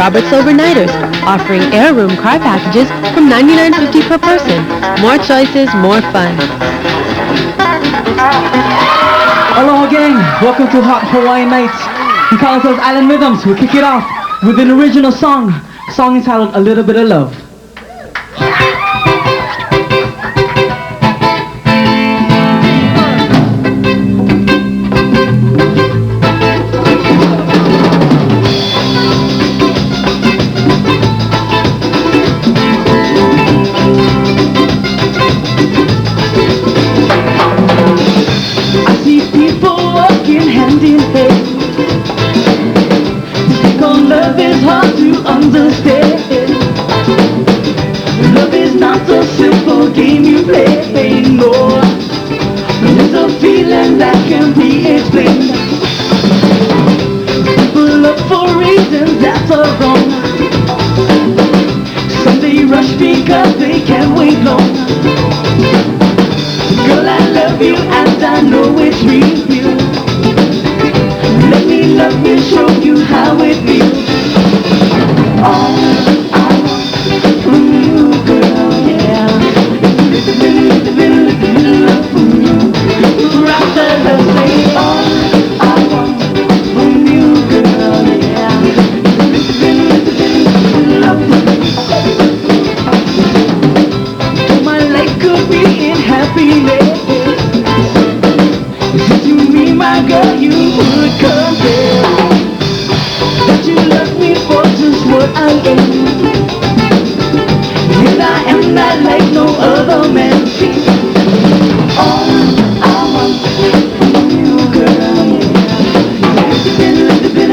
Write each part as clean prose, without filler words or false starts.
Robert's Overnighters, offering heirloom car packages from $99.50 per person. More choices, more fun. Aloha gang, welcome to Hot Hawaiian Nights. We call ourselves Island Rhythms. We'll kick it off with an original song entitled A Little Bit of Love. Love is not a simple game you play, no. It's a feeling that can be explained. People look for reasons that are wrong. Some they rush because they can't wait long. Girl, I love you and I know it's real. Let me love you, show you how it feels. All I want from you, girl, yeah, is a little love from you. Rather than say all I want from you, girl, yeah, is a little love from you. So my life could be in happiness. Since you mean my girl, you would compare that you love me for just what I am. And I am not like no other man. All I want from you, girl, yeah, is a little bit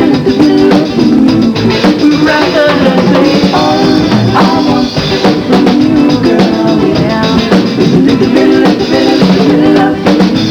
love from you. Rather than say all I want from you, girl, yeah, is a little bit love from you.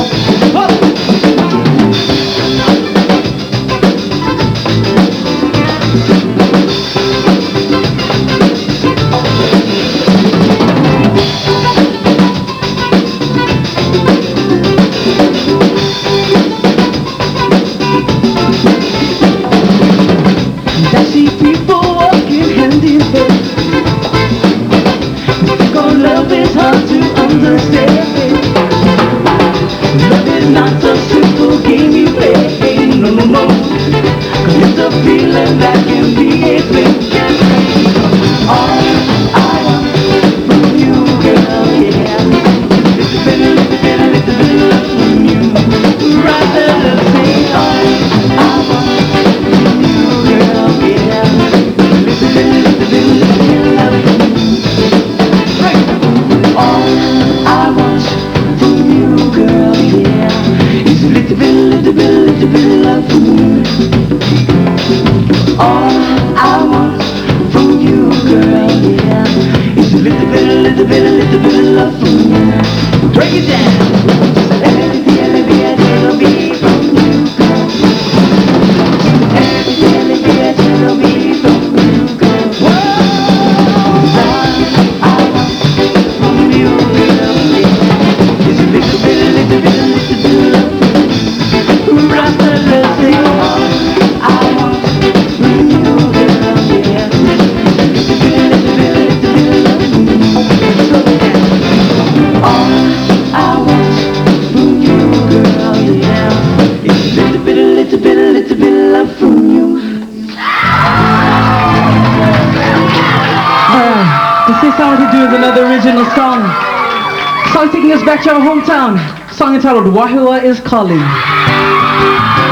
Song taking us back to our hometown. Song entitled Wahila is Calling.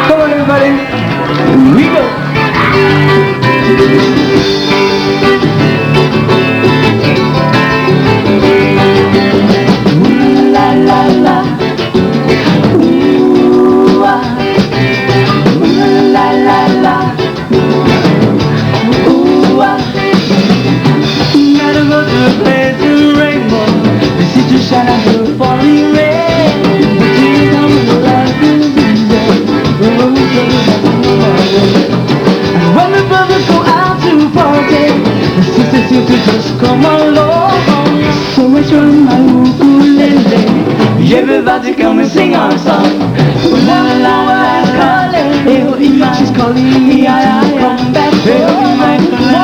Come on everybody, here we go. Ooh la la la, ooh ah, ooh la la la, ooh ah. Gotta go to a place in rainbow. To shine out the falling rain, but you come with the light in the and when the brothers go out to party, the sisters seem to just come along. So much fun, my ukulele, everybody come and sing our song. La la la la, calling, she's calling me to come back home.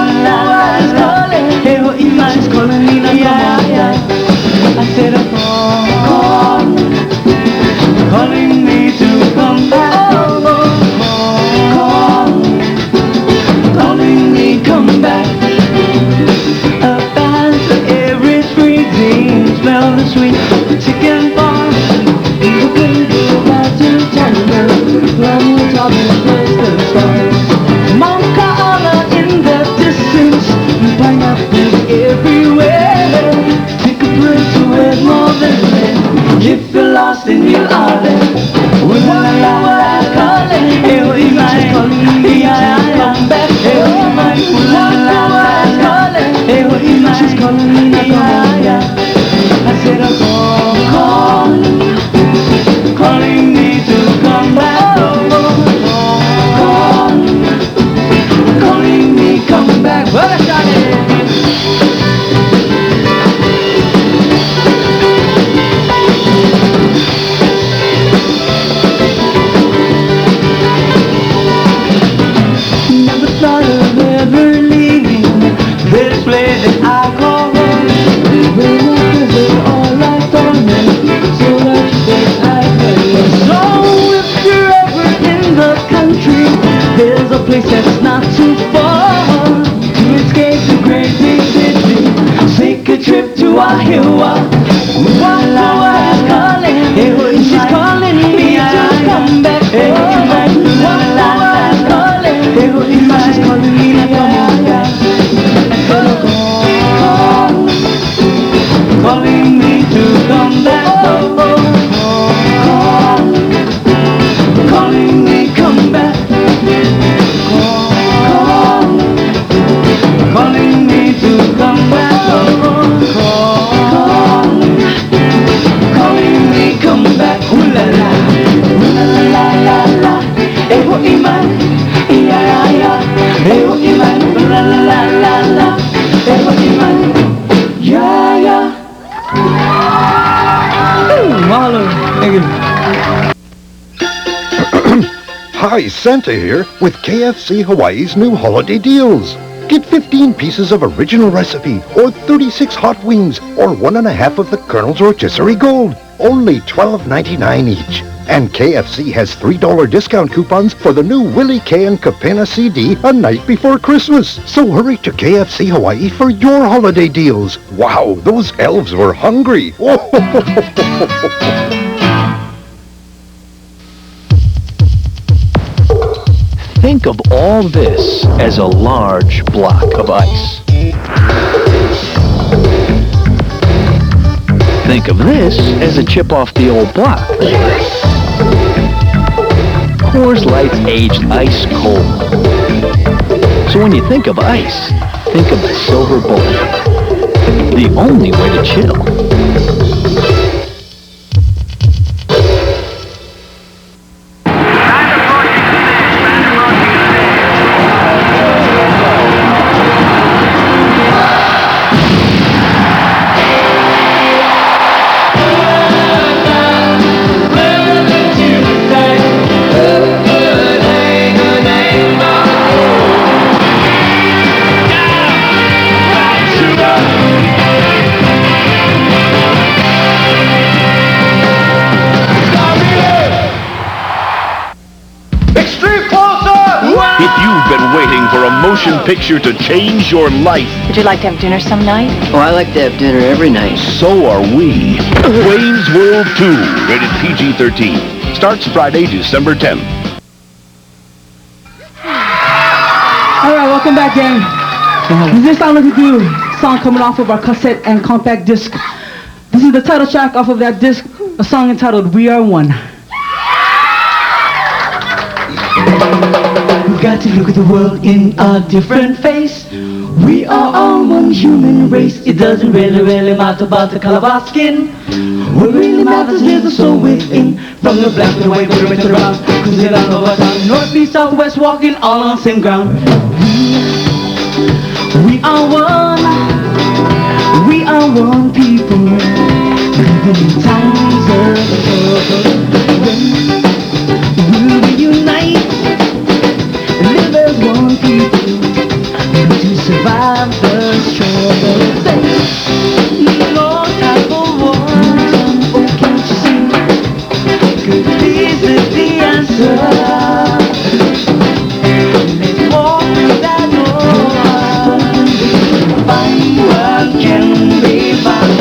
never leaving this place that I call home. Whenever all like torment, so that you think I can. So if you're ever in the country, there's a place that's not too far to escape the great big city. Take a trip to Iowa. Iowa is calling. She's calling me to come back home. Iowa is calling. She's calling me to come back. Calling me to come back home. Calling me come back. Calling me to come back home. Calling me come back. Ooh la la, ooh la la la la. Eho iman, iya ya ya. Eho iman, la la la la la. Eho iman, ya ya. Mahalo, thank you. Hi, Santa here with KFC Hawaii's new holiday deals. Get 15 pieces of original recipe, or 36 hot wings, or 1.5 of the Colonel's Rotisserie Gold. Only $12.99 each. And KFC has $3 discount coupons for the new Willie K and Kapena CD a night before Christmas. So hurry to KFC Hawaii for your holiday deals. Wow, those elves were hungry. Think of all this as a large block of ice. Think of this as a chip off the old block. Coors Light's aged ice cold. So when you think of ice, think of the silver bullet. The only way to chill. Motion picture to change your life. Would you like to have dinner some night? Oh, I like to have dinner every night. So are we. Wayne's World 2, rated PG-13. Starts Friday, December 10th. Alright, welcome back, gang. This is how we do. Song coming off of our cassette and compact disc. This is the title track off of that disc, a song entitled We Are One. We've got to look at the world in a different face. We are all one human race. It doesn't really matter about the color of our skin. What really matters is the soul within. From the black to the white, to the red to the brown, cruising all over town, north, east, south, west, walking all on the same ground. We are one. We are one people, living in times of trouble. When we unite, live as one people, to survive the struggle. No time for war. Oh, can't you see? 'Cause peace is the answer. Let's walk through that door. Find what can be found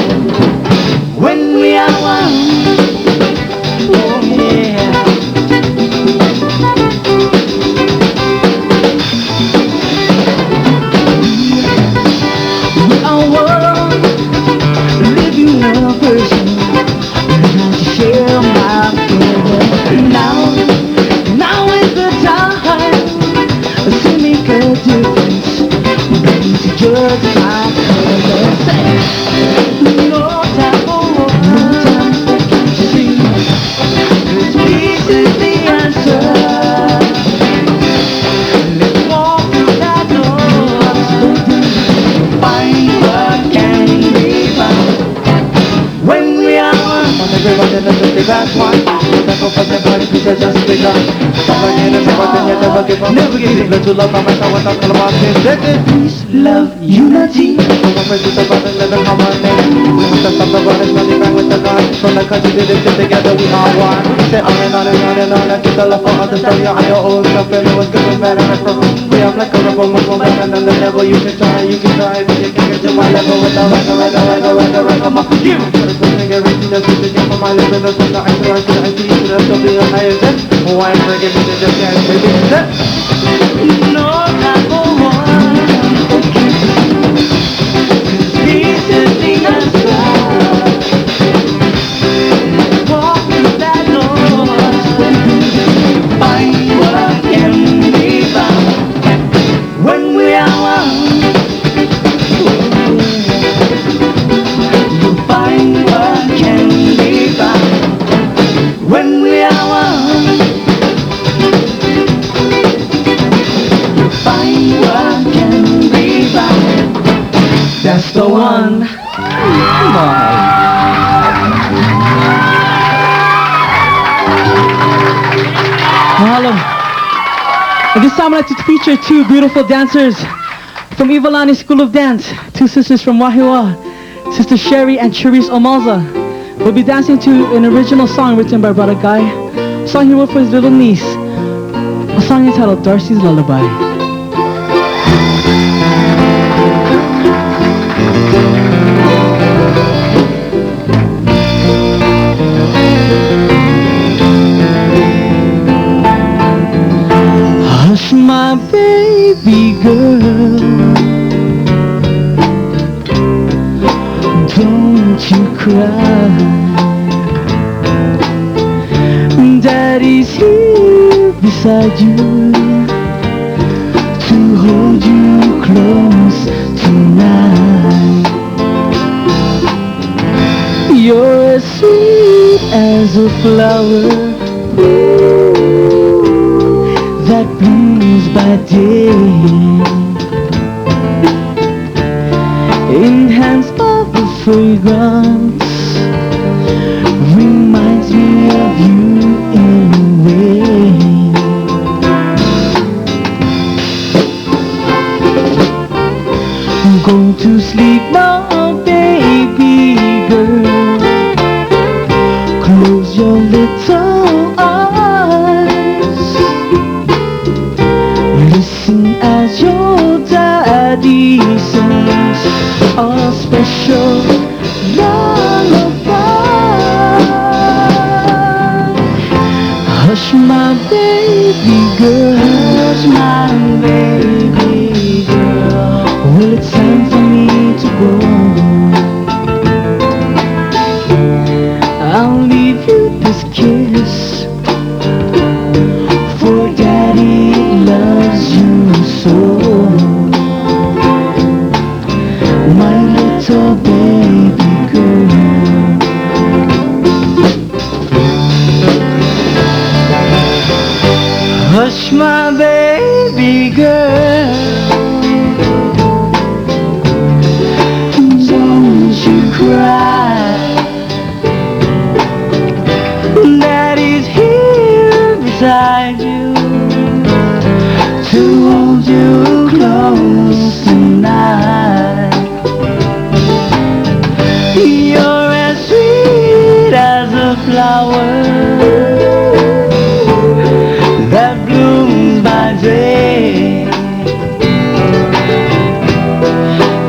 when we are one. Oh yeah. We are one, living a person, learn to share my feelings. Now is the time to make a difference. We need to judge my colors. No time for war, no time to see. 'Cause peace is the answer. Let's walk through that door. Find what can be found when we are one. Everybody, let's take that one. Let's go for the party, 'cause it's just begun. Somebody in the never give it. Let your love come back, I want to call about it. Peace, love, unity. From the country to the tip together we are one. Say on and on and on and on. I keep the love for others, tell you how your own stuff and what's good and bad and from. We are like a rebel, moving and on the level you can try, but you can get to my level without you. Everything that's good to from my level, that's what I do. I see you, that's to be a higher depth. Why forget me to just can't baby step? No, I go on. This is the answer. Walk with that Lord. Find what can be found when we are one. You find what can be found when we are one. You find what can be found. That's the one. Come on. Mahalo. At this time, I'd like to feature two beautiful dancers from Ivalani School of Dance. Two sisters from Wahiwa, Sister Sherry and Cherise Omalza. Will be dancing to an original song written by Brother Guy. A song he wrote for his little niece. A song entitled Darcy's Lullaby. Hush, my baby girl, don't you cry. Daddy's here beside you to hold you close tonight. You're as sweet as a flower, that blooms by day, enhanced by the fragrance, reminds me of you in a way. Go to sleep now, baby girl. Close your little eyes. Listen as your daddy sings a special lullaby. Hush, my baby girl. Hush, my baby girl. Well, it's time for me to go. I'll leave you this kiss, for Daddy loves you so. My little baby girl. Hush, my baby girl. Don't you cry. Daddy's here beside you to hold you close tonight. You're as sweet as a flower that blooms by day,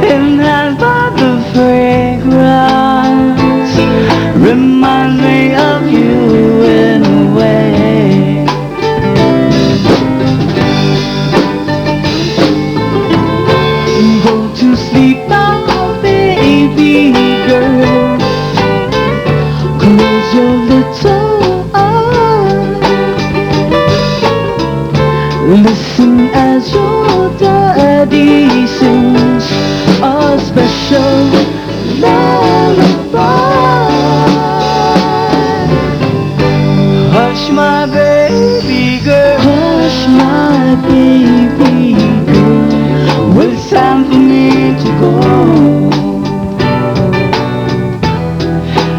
enhanced by the fragrance, reminds me of you in a way. Go to sleep now, baby girl. Close your little eyes. Listen as your daddy sings a special lullaby. Hush, my baby girl. Hush, my baby girl. Well, it's time for me to go.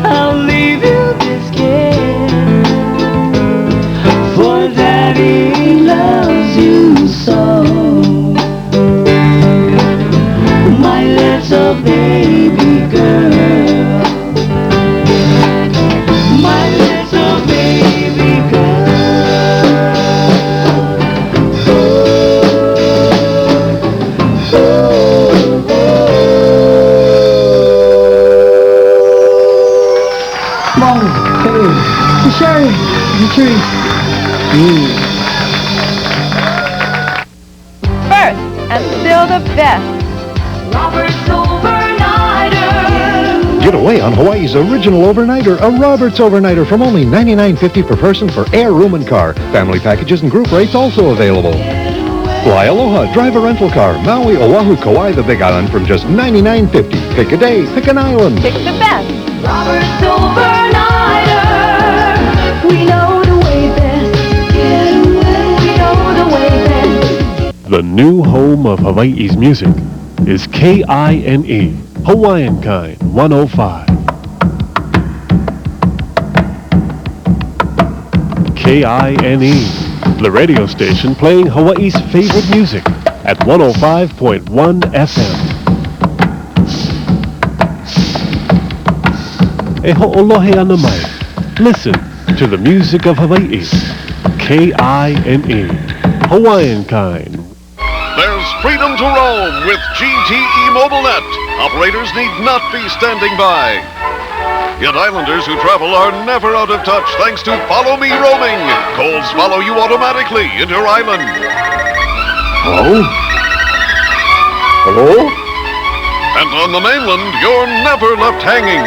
I'll leave you this gift, for Daddy loves you little baby girl. My little baby girl. Mom, hey, Miss Sherry, Miss Cherise. First, and still the best. Robert's Overnighter. Get away on Hawaii's original overnighter, a Roberts Overnighter from only $99.50 per person for air, room, and car. Family packages and group rates also available. Fly Aloha, drive a rental car, Maui, Oahu, Kauai, the Big Island from just $99.50. Pick a day, pick an island. Pick the best. Robert's Overnighter. We know the way best. Get away. We know the way best. The new home of Hawaii's music is KINE, Hawaiian Kind 105. KINE, the radio station playing Hawaii's favorite music at 105.1 FM. E ho'olohe ana mai. Listen to the music of Hawaii. KINE, Hawaiian Kind. There's freedom to roam with GTE MobileNet. Operators need not be standing by. Yet islanders who travel are never out of touch thanks to Follow Me Roaming. Calls follow you automatically into your island. Hello? Hello? And on the mainland, you're never left hanging.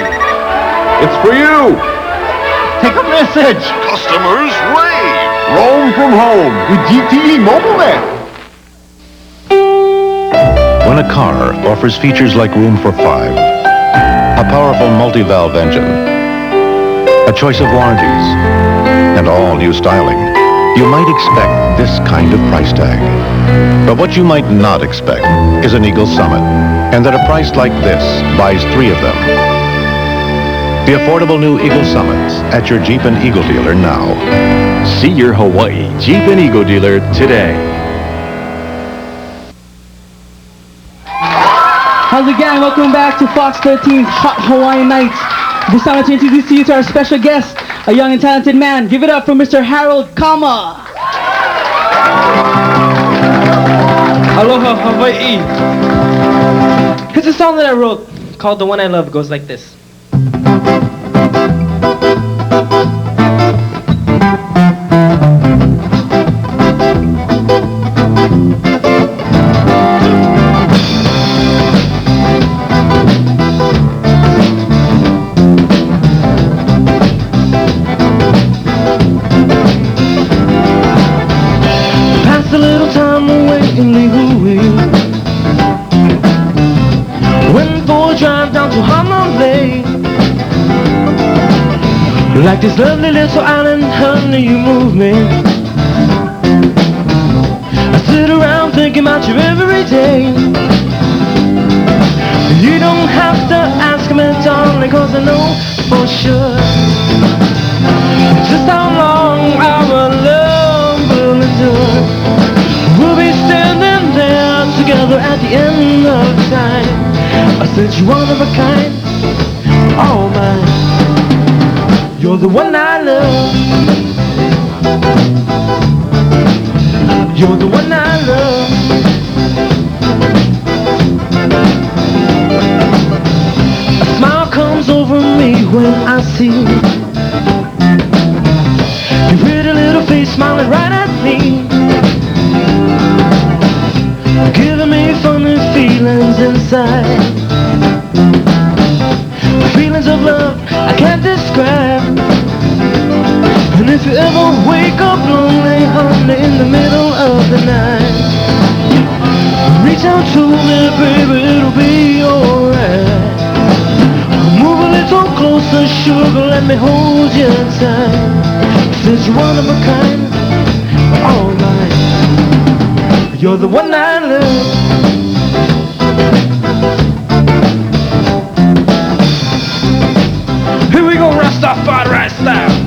It's for you. Take a message. Customers rave. Roam from home with GTE MobileNet. When a car offers features like room for 5, a powerful multi-valve engine, a choice of warranties, and all new styling, you might expect this kind of price tag. But what you might not expect is an Eagle Summit, and that a price like this buys 3 of them. The affordable new Eagle Summits at your Jeep and Eagle dealer now. See your Hawaii Jeep and Eagle dealer today. How's it gang? Welcome back to Fox 13's Hot Hawaiian Nights. This time I'd like to introduce you to our special guest, a young and talented man. Give it up for Mr. Harold Kama. Aloha Hawaii. Here's a song that I wrote called The One I Love. It goes like this. A little time away in Lihue. Went for a drive down to Honolulu. Like this lovely little island, honey, you move me. I sit around thinking about you every day. You don't have to ask me, darling, cause I know for sure just how long our love will endure. We'll be standing there together at the end of time. I said you're one of a kind, all mine. You're the one I love. You're the one I love. A smile comes over me when I see your pretty little face smiling right at me, giving me funny feelings inside. Feelings of love I can't describe. And if you ever wake up lonely, honey, in the middle of the night, reach out to me, baby, it'll be alright. Move a little closer, sugar, let me hold you tight. Since you're one of a kind, all mine. You're the one I love. Here we go, Rastafari style.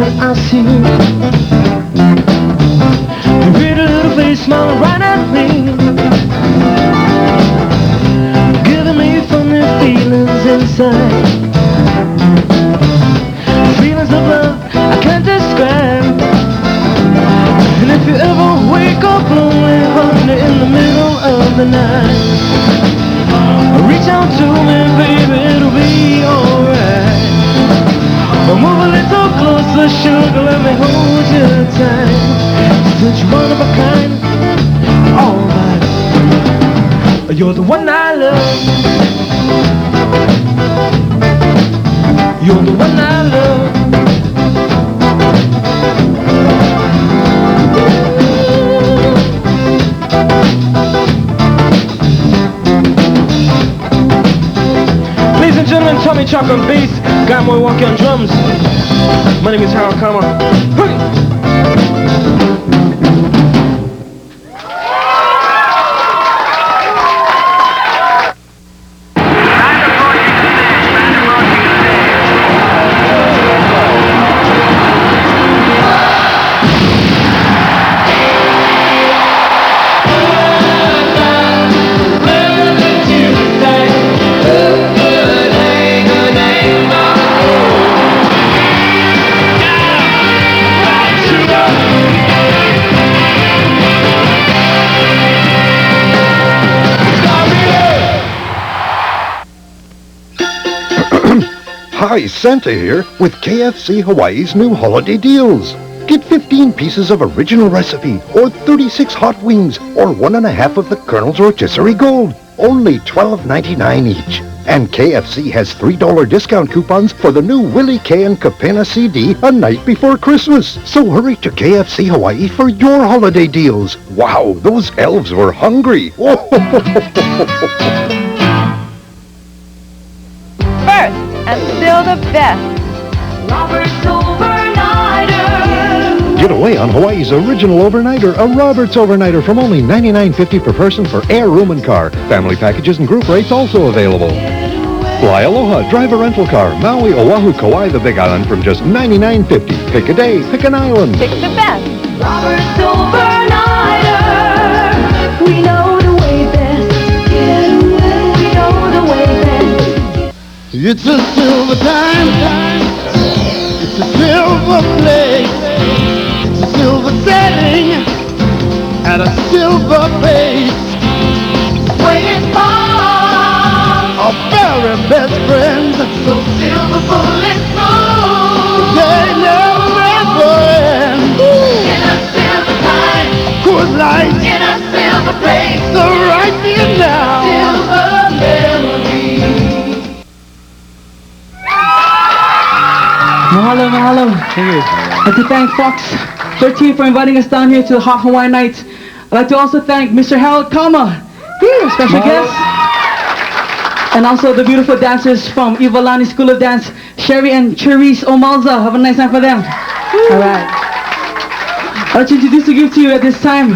that I see. Your pretty little face smiling right at me, giving me funny feelings inside. Feelings of love I can't describe. And if you ever wake up lonely, honey, in the middle of the night, reach out to me, baby, it'll be alright. Move a little closer, sugar, let me hold you tight. Since you're one of a kind, alright. You're the one I love. You're the one I love. Ladies and gentlemen, Tommy Chalk on bass, Guy Milwaukee on drums. My name is Harold Kama. Hey! Hi, Santa here with KFC Hawaii's new holiday deals. Get 15 pieces of original recipe or 36 hot wings or 1.5 of the Colonel's rotisserie gold. Only $12.99 each. And KFC has $3 discount coupons for the new Willie K and Capena CD a night before Christmas. So hurry to KFC Hawaii for your holiday deals. Wow, those elves were hungry. First and still the best. Robert's Overnighter. Get away on Hawaii's original overnighter, a Roberts Overnighter from only $99.50 per person for air, room, and car. Family packages and group rates also available. Fly Aloha, drive a rental car, Maui, Oahu, Kauai, the Big Island from just $99.50. Pick a day, pick an island. Pick the best. Robert's Overnighter. We know the way best. Get away. We know the way best. It's a silver time. It's a silver place. It's a silver setting at a silver place. Swinging palm. Our very best friends. So silver bullet smooth. They never end. In a silver time. Good light. In a silver place. So right here now. Silver melody. Mahalo, mahalo. Thank you. I'd like to thank Fox 13 for inviting us down here to the Hot Hawaiian Night. I'd like to also thank Mr. Harold Kama, here, special guest. And also the beautiful dancers from Ivalani School of Dance, Sherry and Cherise Omalza. Have a nice time for them. All right. I'd like to introduce the group to you at this time.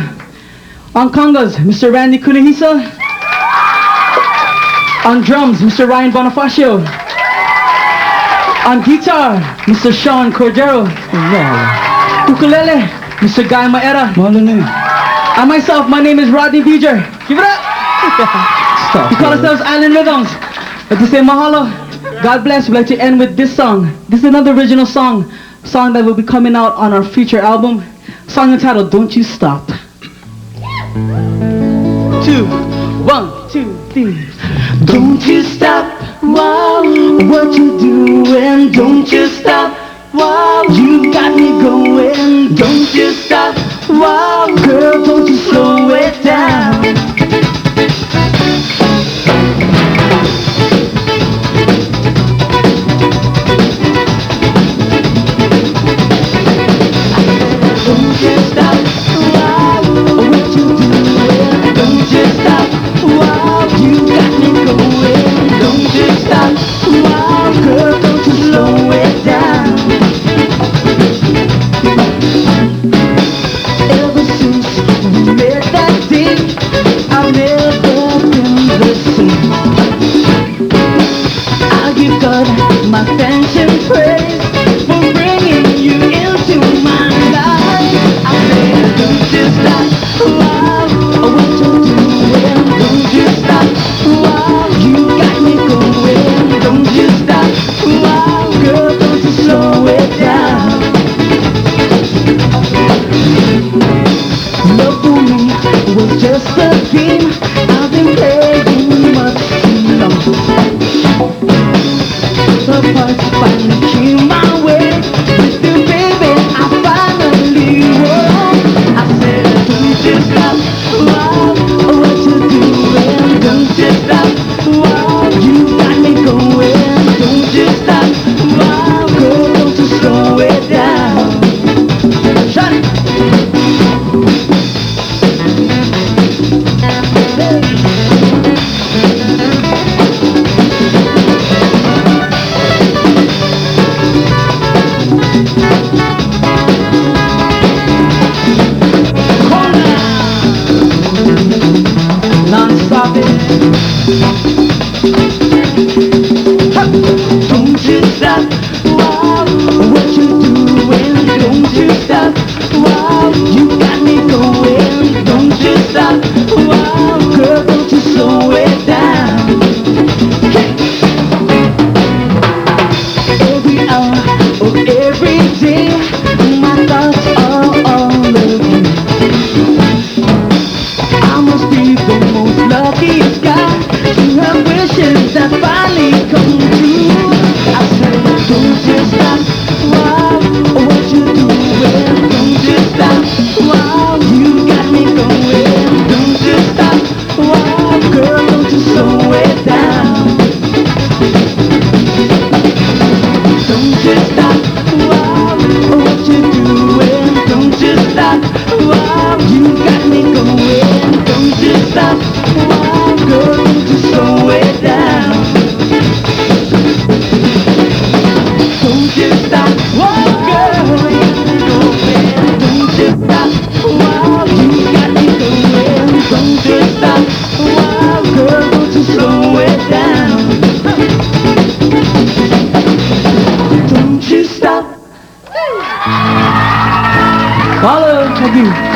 On congas, Mr. Randy Kunihisa. On drums, Mr. Ryan Bonifacio. On guitar, Mr. Sean Cordero. Ukulele, Mr. Guy Maera. And myself, my name is Rodney Beeger. Give it up! We call ourselves Island Rhythms. I'd like to say mahalo, God bless. We'd like to end with this song. This is another original song that will be coming out on our future album. Song entitled Don't You Stop. 2, 1, 2, 3. Don't you stop, wow, what you doing? Don't you stop, wow, you got me going. Don't you stop, wow, girl, don't you slow it down. Don't you stop, wow, what you doing? Don't you stop, wow, you got me going. Don't you stop, wow, girl, don't you slow it down. Follow. Thank you.